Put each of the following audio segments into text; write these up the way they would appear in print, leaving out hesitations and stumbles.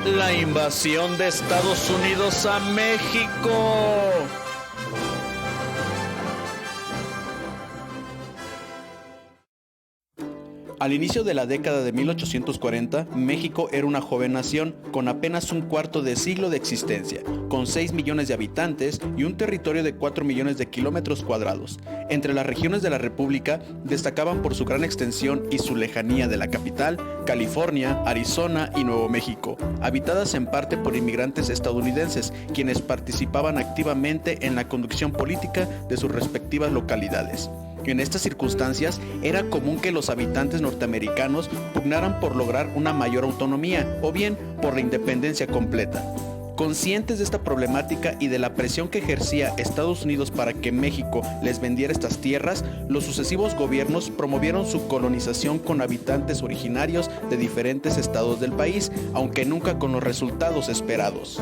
La invasión de Estados Unidos a México. Al inicio de la década de 1840, México era una joven nación con apenas un cuarto de siglo de existencia, con 6 millones de habitantes y un territorio de 4 millones de kilómetros cuadrados. Entre las regiones de la República destacaban por su gran extensión y su lejanía de la capital, California, Arizona y Nuevo México, habitadas en parte por inmigrantes estadounidenses, quienes participaban activamente en la conducción política de sus respectivas localidades. En estas circunstancias, era común que los habitantes norteamericanos pugnaran por lograr una mayor autonomía o bien por la independencia completa. Conscientes de esta problemática y de la presión que ejercía Estados Unidos para que México les vendiera estas tierras, los sucesivos gobiernos promovieron su colonización con habitantes originarios de diferentes estados del país, aunque nunca con los resultados esperados.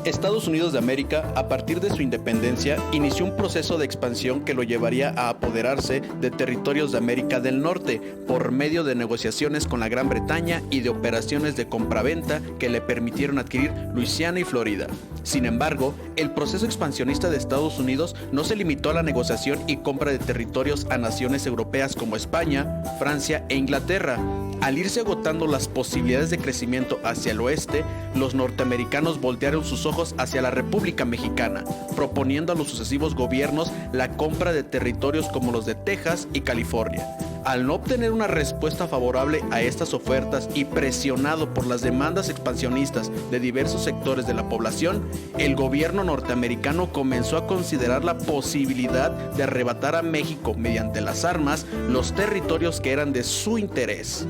Estados Unidos de América, a partir de su independencia, inició un proceso de expansión que lo llevaría a apoderarse de territorios de América del Norte por medio de negociaciones con la Gran Bretaña y de operaciones de compraventa que le permitieron adquirir Luisiana y Florida. Sin embargo, el proceso expansionista de Estados Unidos no se limitó a la negociación y compra de territorios a naciones europeas como España, Francia e Inglaterra. Al irse agotando las posibilidades de crecimiento hacia el oeste, los norteamericanos voltearon sus ojos hacia la República Mexicana, proponiendo a los sucesivos gobiernos la compra de territorios como los de Texas y California. Al no obtener una respuesta favorable a estas ofertas y presionado por las demandas expansionistas de diversos sectores de la población, el gobierno norteamericano comenzó a considerar la posibilidad de arrebatar a México mediante las armas los territorios que eran de su interés.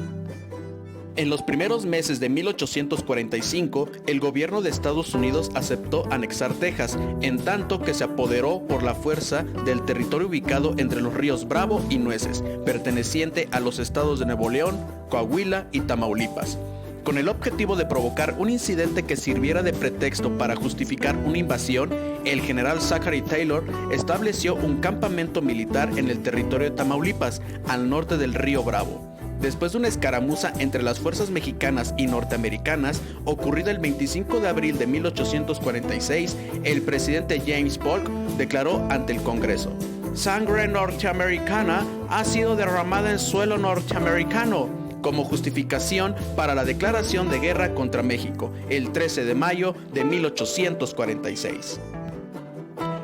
En los primeros meses de 1845, el gobierno de Estados Unidos aceptó anexar Texas, en tanto que se apoderó por la fuerza del territorio ubicado entre los ríos Bravo y Nueces, perteneciente a los estados de Nuevo León, Coahuila y Tamaulipas. Con el objetivo de provocar un incidente que sirviera de pretexto para justificar una invasión, el general Zachary Taylor estableció un campamento militar en el territorio de Tamaulipas, al norte del río Bravo. Después de una escaramuza entre las fuerzas mexicanas y norteamericanas, ocurrida el 25 de abril de 1846, el presidente James Polk declaró ante el Congreso: "Sangre norteamericana ha sido derramada en suelo norteamericano", como justificación para la declaración de guerra contra México, el 13 de mayo de 1846.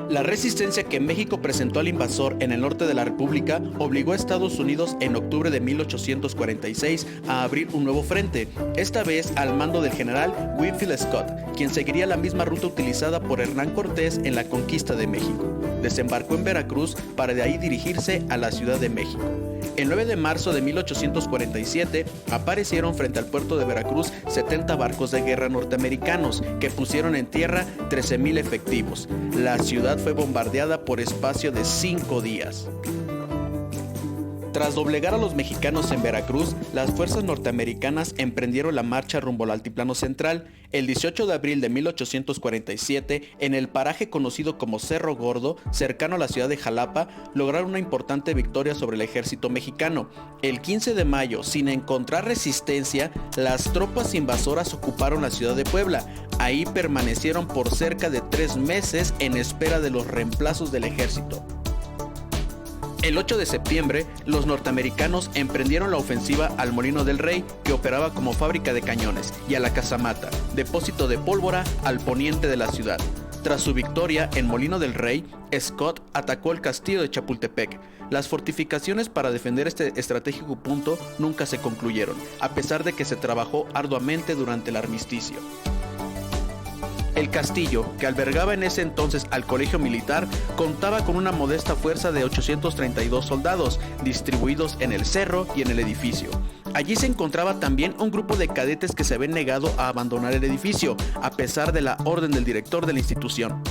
La resistencia que México presentó al invasor en el norte de la República obligó a Estados Unidos en octubre de 1846 a abrir un nuevo frente, esta vez al mando del general Winfield Scott, quien seguiría la misma ruta utilizada por Hernán Cortés en la conquista de México. Desembarcó en Veracruz para de ahí dirigirse a la Ciudad de México. El 9 de marzo de 1847 aparecieron frente al puerto de Veracruz 70 barcos de guerra norteamericanos que pusieron en tierra 13,000 efectivos. La ciudad fue bombardeada por espacio de 5 días. Tras doblegar a los mexicanos en Veracruz, las fuerzas norteamericanas emprendieron la marcha rumbo al Altiplano Central. El 18 de abril de 1847, en el paraje conocido como Cerro Gordo, cercano a la ciudad de Jalapa, lograron una importante victoria sobre el ejército mexicano. El 15 de mayo, sin encontrar resistencia, las tropas invasoras ocuparon la ciudad de Puebla. Ahí permanecieron por cerca de 3 meses en espera de los reemplazos del ejército. El 8 de septiembre, los norteamericanos emprendieron la ofensiva al Molino del Rey, que operaba como fábrica de cañones, y a la Casamata, depósito de pólvora al poniente de la ciudad. Tras su victoria en Molino del Rey, Scott atacó el castillo de Chapultepec. Las fortificaciones para defender este estratégico punto nunca se concluyeron, a pesar de que se trabajó arduamente durante el armisticio. El castillo, que albergaba en ese entonces al colegio militar, contaba con una modesta fuerza de 832 soldados, distribuidos en el cerro y en el edificio. Allí se encontraba también un grupo de cadetes que se habían negado a abandonar el edificio, a pesar de la orden del director de la institución.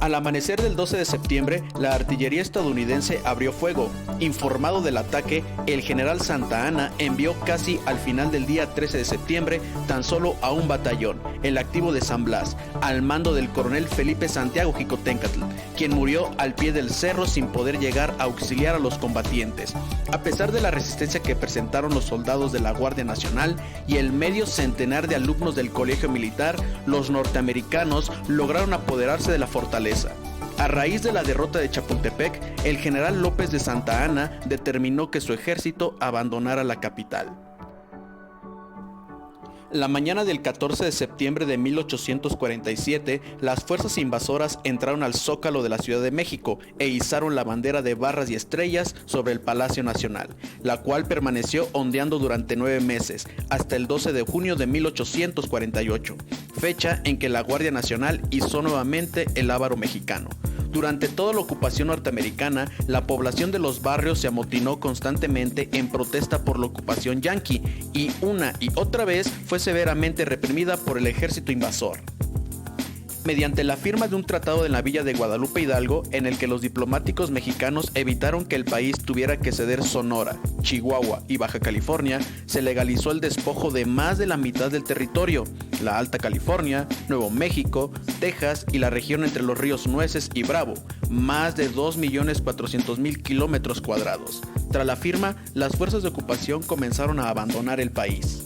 Al amanecer del 12 de septiembre, la artillería estadounidense abrió fuego. Informado del ataque, el general Santa Anna envió casi al final del día 13 de septiembre tan solo a un batallón, el activo de San Blas, al mando del coronel Felipe Santiago Jicoténcatl, quien murió al pie del cerro sin poder llegar a auxiliar a los combatientes. A pesar de la resistencia que presentaron los soldados de la Guardia Nacional y el medio centenar de alumnos del colegio militar, los norteamericanos lograron apoderarse de la fortaleza. A raíz de la derrota de Chapultepec, el general López de Santa Anna determinó que su ejército abandonara la capital. La mañana del 14 de septiembre de 1847, las fuerzas invasoras entraron al Zócalo de la Ciudad de México e izaron la bandera de barras y estrellas sobre el Palacio Nacional, la cual permaneció ondeando durante 9 meses, hasta el 12 de junio de 1848, fecha en que la Guardia Nacional izó nuevamente el lábaro mexicano. Durante toda la ocupación norteamericana, la población de los barrios se amotinó constantemente en protesta por la ocupación yanqui y una y otra vez fue severamente reprimida por el ejército invasor. Mediante la firma de un tratado en la villa de Guadalupe Hidalgo, en el que los diplomáticos mexicanos evitaron que el país tuviera que ceder Sonora, Chihuahua y Baja California, se legalizó el despojo de más de la mitad del territorio, la Alta California, Nuevo México, Texas y la región entre los ríos Nueces y Bravo, más de 2.400.000 kilómetros cuadrados. Tras la firma, las fuerzas de ocupación comenzaron a abandonar el país.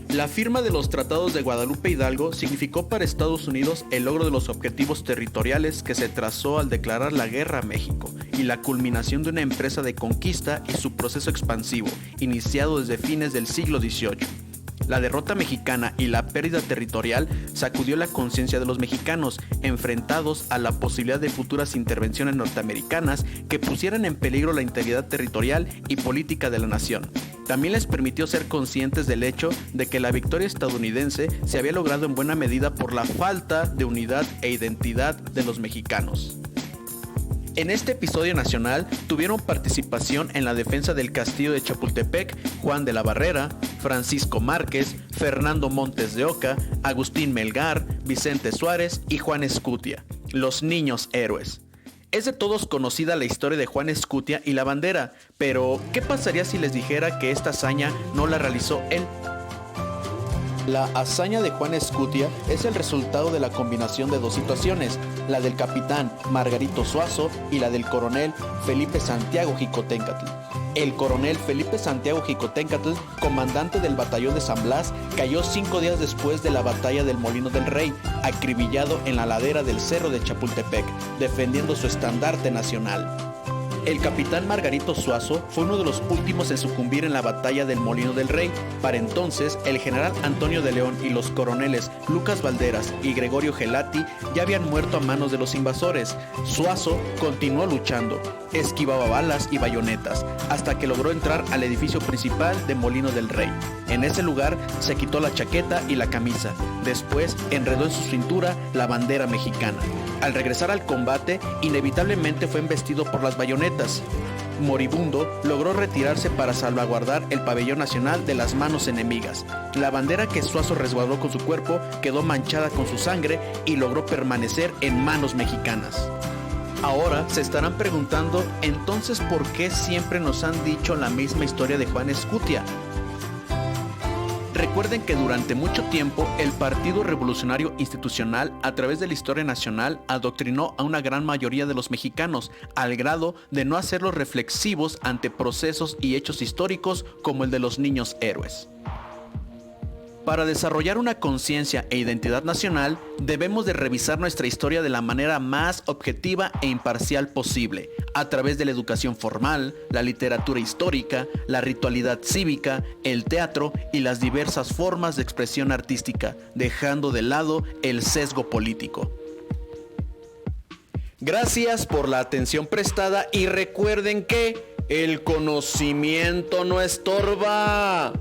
La firma de los tratados de Guadalupe Hidalgo significó para Estados Unidos el logro de los objetivos territoriales que se trazó al declarar la guerra a México y la culminación de una empresa de conquista y su proceso expansivo, iniciado desde fines del siglo XVIII. La derrota mexicana y la pérdida territorial sacudió la conciencia de los mexicanos, enfrentados a la posibilidad de futuras intervenciones norteamericanas que pusieran en peligro la integridad territorial y política de la nación. También les permitió ser conscientes del hecho de que la victoria estadounidense se había logrado en buena medida por la falta de unidad e identidad de los mexicanos. En este episodio nacional tuvieron participación en la defensa del castillo de Chapultepec Juan de la Barrera, Francisco Márquez, Fernando Montes de Oca, Agustín Melgar, Vicente Suárez y Juan Escutia, los niños héroes. Es de todos conocida la historia de Juan Escutia y la bandera, pero ¿qué pasaría si les dijera que esta hazaña no la realizó él? La hazaña de Juan Escutia es el resultado de la combinación de dos situaciones, la del capitán Margarito Zuazo y la del coronel Felipe Santiago Jicoténcatl. El coronel Felipe Santiago Jicoténcatl, comandante del batallón de San Blas, cayó 5 días después de la batalla del Molino del Rey, acribillado en la ladera del cerro de Chapultepec, defendiendo su estandarte nacional. El capitán Margarito Zuazo fue uno de los últimos en sucumbir en la batalla del Molino del Rey. Para entonces, el general Antonio de León y los coroneles Lucas Valderas y Gregorio Gelati ya habían muerto a manos de los invasores. Zuazo continuó luchando, esquivaba balas y bayonetas, hasta que logró entrar al edificio principal de Molino del Rey. En ese lugar se quitó la chaqueta y la camisa. Después enredó en su cintura la bandera mexicana. Al regresar al combate, inevitablemente fue embestido por las bayonetas. Moribundo, logró retirarse para salvaguardar el pabellón nacional de las manos enemigas. La bandera que Zuazo resguardó con su cuerpo quedó manchada con su sangre y logró permanecer en manos mexicanas. Ahora se estarán preguntando, entonces, ¿por qué siempre nos han dicho la misma historia de Juan Escutia? Recuerden que durante mucho tiempo el Partido Revolucionario Institucional, a través de la historia nacional, adoctrinó a una gran mayoría de los mexicanos, al grado de no hacerlos reflexivos ante procesos y hechos históricos como el de los niños héroes. Para desarrollar una conciencia e identidad nacional, debemos de revisar nuestra historia de la manera más objetiva e imparcial posible, a través de la educación formal, la literatura histórica, la ritualidad cívica, el teatro y las diversas formas de expresión artística, dejando de lado el sesgo político. Gracias por la atención prestada y recuerden que el conocimiento no estorba.